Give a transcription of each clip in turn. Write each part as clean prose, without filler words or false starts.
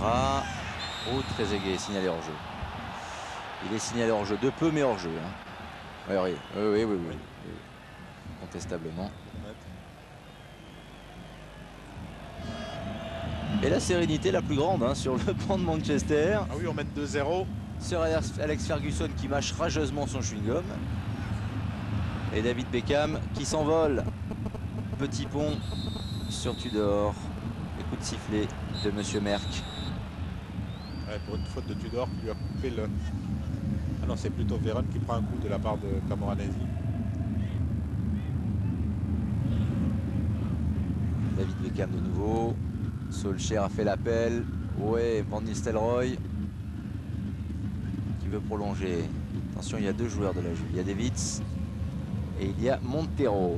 Ferreira. Oh, Trezeguet signalé hors jeu. Il est signalé hors jeu de peu, mais hors jeu. Hein. Oui. Contestablement. Et la sérénité la plus grande hein, sur le banc de Manchester. Ah oui, on mène 2-0. Sir Alex Ferguson qui mâche rageusement son chewing-gum. Et David Beckham qui s'envole. Petit pont sur Tudor. Les coups de sifflet de Monsieur Merck. Ouais, pour une faute de Tudor qui lui a coupé le... Ah non, c'est plutôt Véron qui prend un coup de la part de Camoranesi. David Beckham de nouveau. Solskjaer a fait l'appel. Ouais, Van Nistelrooy qui veut prolonger. Attention, il y a deux joueurs de la Juve. Il y a Davids et il y a Montero.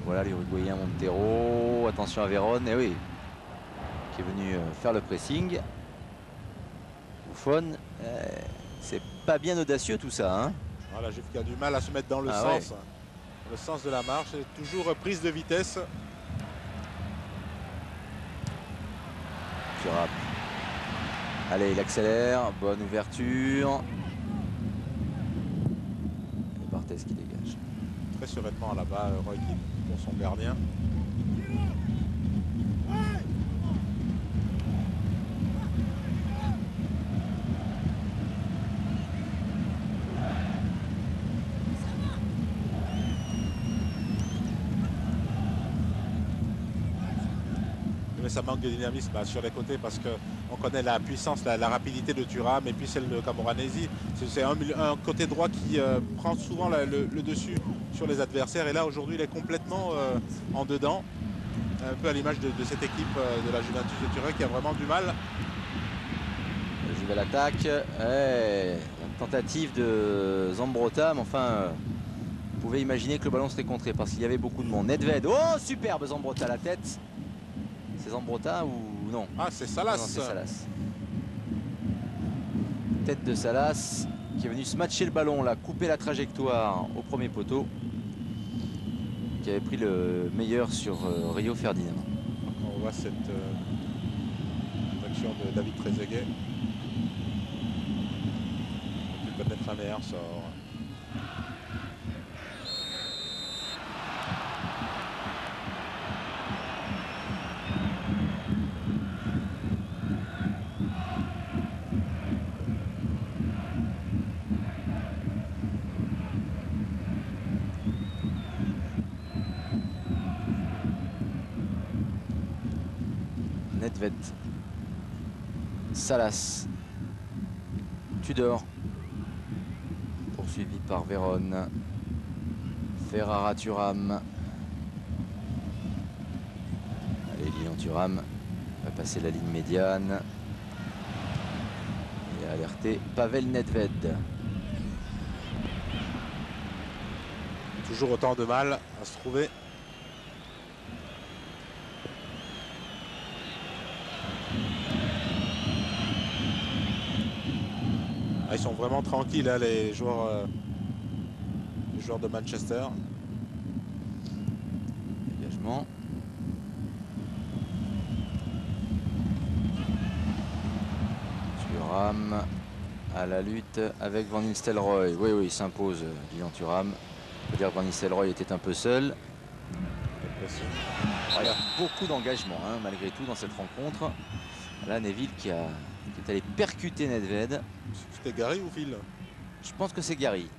Voilà l'Uruguayen Montero. Attention à Véron. Et oui, qui est venu faire le pressing. Buffon. C'est pas bien audacieux tout ça. Hein. Ah, la Juve qui a du mal à se mettre dans le sens. Ouais. Le sens de la marche. Et toujours prise de vitesse. Thuram. Allez, il accélère. Bonne ouverture. Et Barthez qui dégage. Très sereinement là-bas, Roy Keane pour son gardien. Mais ça manque de dynamisme sur les côtés parce qu'on connaît la puissance, la rapidité de Thuram et puis celle de Camoranesi. C'est un côté droit qui prend souvent le dessus sur les adversaires et là aujourd'hui il est complètement en dedans, un peu à l'image de cette équipe de la Juventus de Turin qui a vraiment du mal. La Juve à l'attaque, une tentative de Zambrotta, mais enfin vous pouvez imaginer que le ballon serait contré parce qu'il y avait beaucoup de monde. Nedved, oh superbe Zambrotta à la tête. C'est Zambrotta ou non? Ah, c'est Salas. Non, c'est Salas. Tête de Salas qui est venu smatcher le ballon, là, couper la trajectoire au premier poteau. Qui avait pris le meilleur sur Rio Ferdinand. On voit cette action de David Trezeguet. Qui peut être un meilleur sort. Nedved, Salas, Tudor, poursuivi par Véron, Ferreira, Thuram. Allez, Lilian Thuram va passer la ligne médiane et alerter Pavel Nedved. Toujours autant de mal à se trouver. Ah, ils sont vraiment tranquilles, hein, les joueurs de Manchester. Dégagement. Thuram à la lutte avec Van Nistelrooy. Oui, il s'impose, Lilian Thuram. On peut dire que Van Nistelrooy était un peu seul. Il y a beaucoup d'engagement, hein, malgré tout, dans cette rencontre. Là, Neville qui est allé percuter Nedved. C'était Gary ou Phil? Je pense que c'est Gary.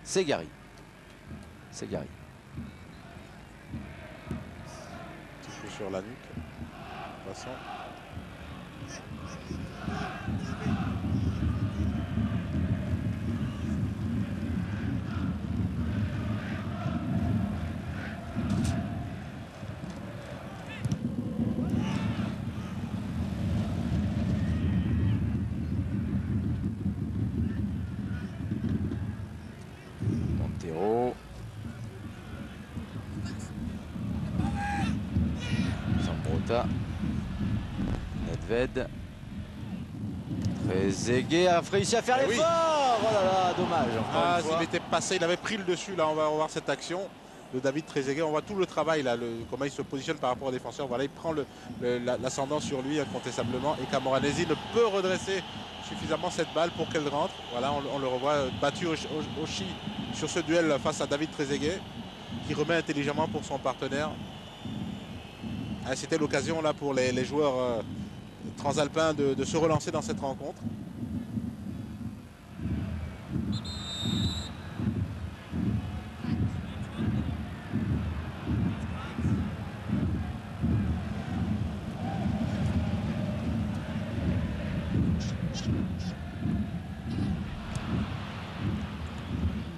C'est Gary. C'est Gary. Petit coup sur la nuque. Passant. Montero. Zambrotta. Nedved. Trezeguet a réussi à faire l'effort. Oh là là, dommage. Ah, s'il était passé, il avait pris le dessus. Là, on va revoir cette action. David Trezeguet. On voit tout le travail là, comment il se positionne par rapport au défenseur. Voilà, il prend l'ascendant sur lui incontestablement et Camoranesi ne peut redresser suffisamment cette balle pour qu'elle rentre. Voilà, on le revoit battu au chi sur ce duel face à David Trezeguet qui remet intelligemment pour son partenaire. Ah, c'était l'occasion là pour les joueurs transalpins de se relancer dans cette rencontre.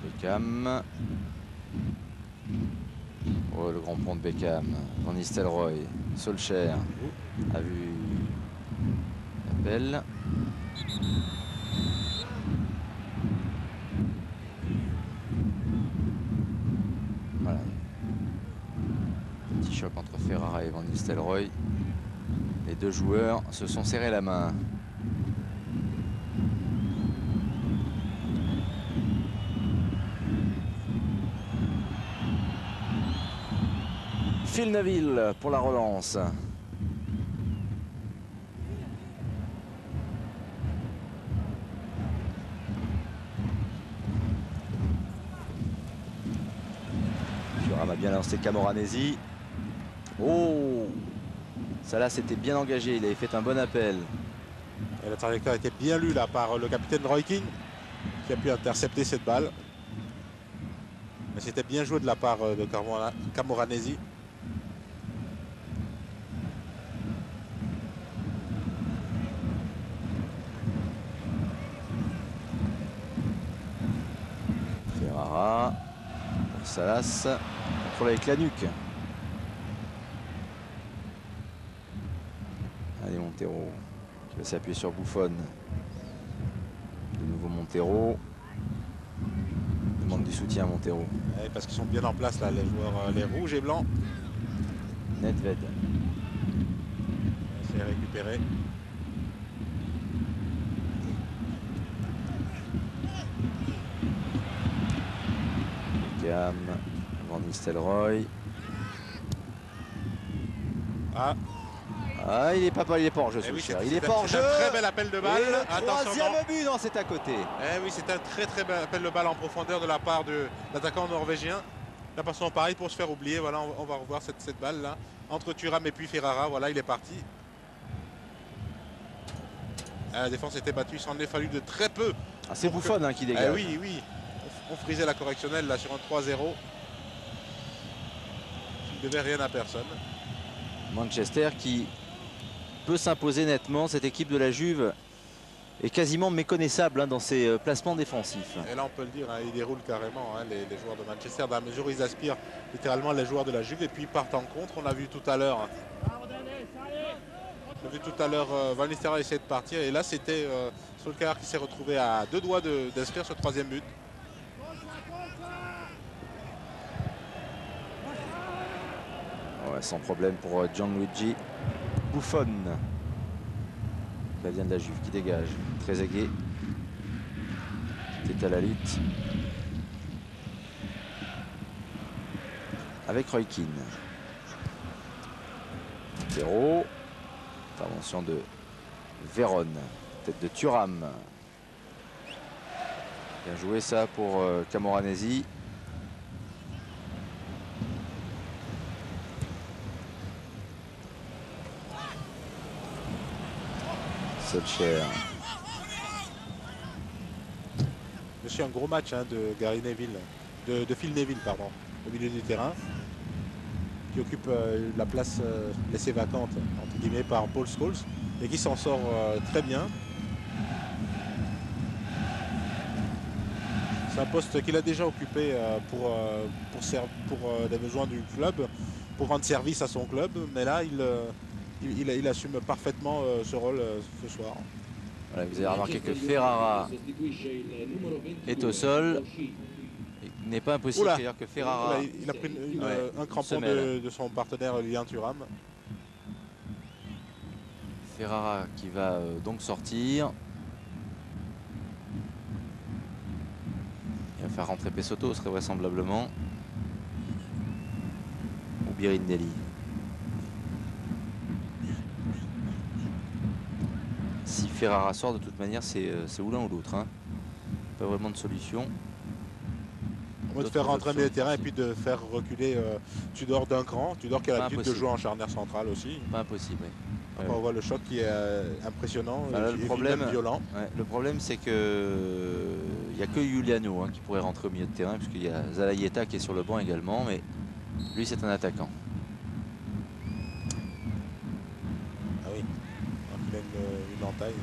Beckham. Oh, le grand pont de Beckham. Van Nistelrooy. Solskjaer a vu l'appel. Voilà. Petit choc entre Ferrara et Van Nistelrooy. Les deux joueurs se sont serrés la main. Phil Neville pour la relance. Thuram a bien lancé Camoranesi. Oh, ça là c'était bien engagé, il avait fait un bon appel. Et la trajectoire a été bien lue là par le capitaine Roy Keane qui a pu intercepter cette balle. Mais c'était bien joué de la part de Camoranesi. Ferrara pour Salas, contrôle avec la nuque. Allez, Montero qui va s'appuyer sur Buffon. De nouveau Montero. Demande du soutien à Montero. Ouais, parce qu'ils sont bien en place là, les joueurs, les rouges et blancs. Nedved. C'est récupéré. Beckham, Van Nistelrooy. Ah, il est pas hors jeu, Solskjaer. Il est pas hors jeu. C'est un très bel appel de balle. Et le Attention, troisième but, non, c'est à côté. Eh oui, c'est un très bel appel de balle en profondeur de la part de l'attaquant norvégien. La façon pareil pour se faire oublier. Voilà, on va revoir cette balle là entre Thuram et puis Ferrara. Voilà, il est parti. La défense était battue. Il s'en est fallu de très peu. Ah, c'est Buffon qui dégage. Oui, oui. On frisait la correctionnelle là sur un 3-0. Il ne devait rien à personne. Manchester qui peut s'imposer nettement. Cette équipe de la Juve est quasiment méconnaissable dans ses placements défensifs. Et là on peut le dire, ils déroulent carrément les joueurs de Manchester dans la mesure où ils aspirent littéralement les joueurs de la Juve et puis ils partent en contre. On l'a vu tout à l'heure. Van Nistelrooy essayait de partir et là c'était Solskjaer qui s'est retrouvé à deux doigts d'inscrire ce troisième but. Ouais, sans problème pour Gianluigi Buffon. Gardien de la Juve qui dégage. Trezeguet. Tête à la lutte. Avec Roy Keane. Montero. Intervention de Vérone. Tête de Thuram. Bien joué ça pour Camoranesi. Solskjaer. C'est un gros match de Gary Neville, de Phil Neville, pardon, au milieu du terrain, qui occupe la place laissée vacante entre guillemets par Paul Scholes et qui s'en sort très bien. C'est un poste qu'il a déjà occupé pour des besoins du club, pour rendre service à son club, mais là il assume parfaitement ce rôle ce soir. Voilà, vous avez remarqué que Ferrara est au sol. Il n'est pas impossible d'ailleurs que Ferrara... Il a pris un crampon de son partenaire Lilian Thuram. Ferrara qui va donc sortir. Il va faire rentrer Pesotto, très vraisemblablement. Birindelli. Si Ferrara sort, de toute manière, c'est ou l'un ou l'autre. Hein. Pas vraiment de solution. On va te faire rentrer milieu de terrain et puis de faire reculer Tudor d'un cran. Tudor qui a l'habitude de jouer en charnière centrale aussi. Pas impossible, oui. On voit le choc qui est impressionnant et violent. Ouais, le problème, c'est que il n'y a que Giuliano qui pourrait rentrer au milieu de terrain, puisqu'il y a Zalaïeta qui est sur le banc également, mais lui, c'est un attaquant. Ah oui, il a une entaille.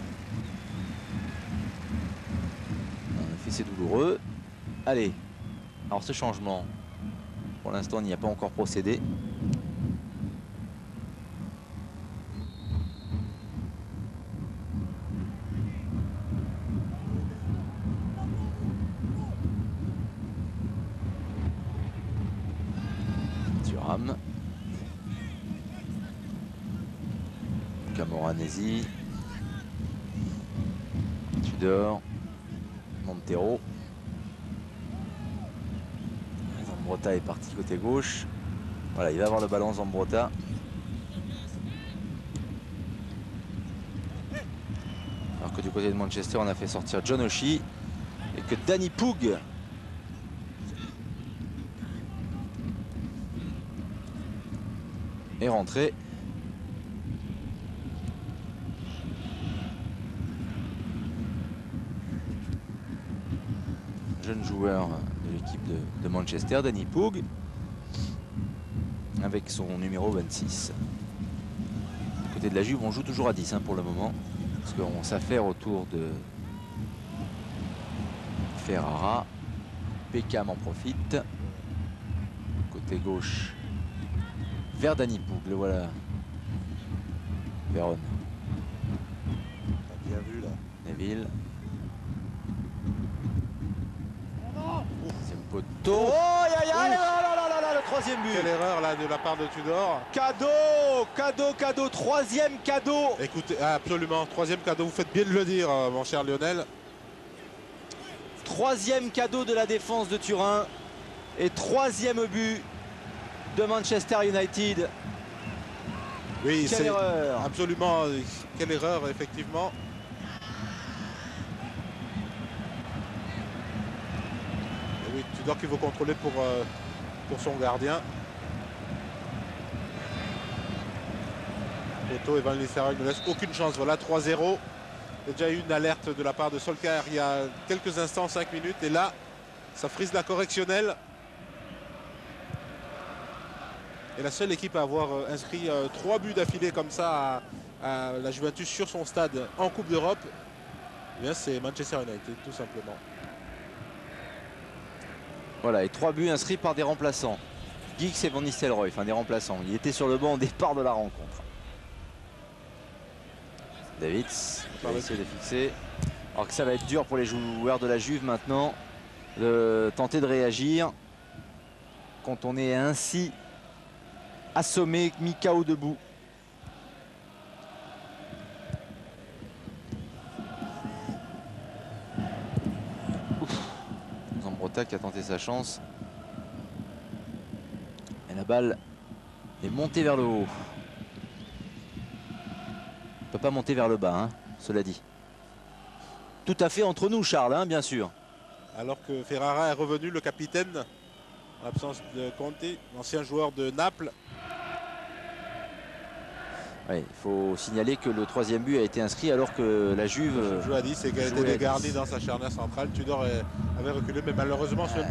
En effet, c'est douloureux. Allez, alors ce changement, pour l'instant, on n'y a pas encore procédé. Thuram, Camoranesi, Tudor, Montero. Zambrotta est parti côté gauche. Voilà, il va avoir le ballon, Zambrotta. Alors que du côté de Manchester, on a fait sortir John Oshie et que Danny Poug est rentré. Jeune joueur de l'équipe de Manchester, Danny Poug, avec son numéro 26. Du côté de la Juve, on joue toujours à 10 pour le moment, parce qu'on s'affaire autour de Ferrara. Beckham en profite. Côté gauche, vers Danny Poug, le voilà. Vérone. Bien vu là. Neville. Deuxième poteau. Oh, aïe, aïe, là, le troisième but. Quelle erreur là de la part de Tudor. Cadeau, troisième cadeau. Écoutez, absolument, troisième cadeau, vous faites bien de le dire, mon cher Lionel. Troisième cadeau de la défense de Turin. Et troisième but de Manchester United. Oui, quelle erreur. Absolument, quelle erreur, effectivement. Et oui, Tudor qui veut contrôler pour son gardien. Otto et Van Nistelrooy ne laissent aucune chance. Voilà, 3-0. Il y a déjà eu une alerte de la part de Solskjaer il y a quelques instants, 5 minutes. Et là, ça frise la correctionnelle. Et la seule équipe à avoir inscrit 3 buts d'affilée comme ça à la Juventus sur son stade en Coupe d'Europe, eh c'est Manchester United, tout simplement. Voilà, et 3 buts inscrits par des remplaçants. Giggs et Van Nistelrooy, enfin des remplaçants. Il était sur le banc au départ de la rencontre. Davids va essayer de fixer. Alors que ça va être dur pour les joueurs de la Juve maintenant de tenter de réagir quand on est ainsi assommé, mis KO debout. Zambrotta qui a tenté sa chance. Et la balle est montée vers le haut. On ne peut pas monter vers le bas, cela dit. Tout à fait entre nous, Charles, bien sûr. Alors que Ferrara est revenu, le capitaine, en l'absence de Conte, l'ancien joueur de Naples. Oui, il faut signaler que le troisième but a été inscrit alors que la Juve joue à 10 et qu'elle était dégarnie dans sa charnière centrale. Tudor avait reculé, mais malheureusement sur une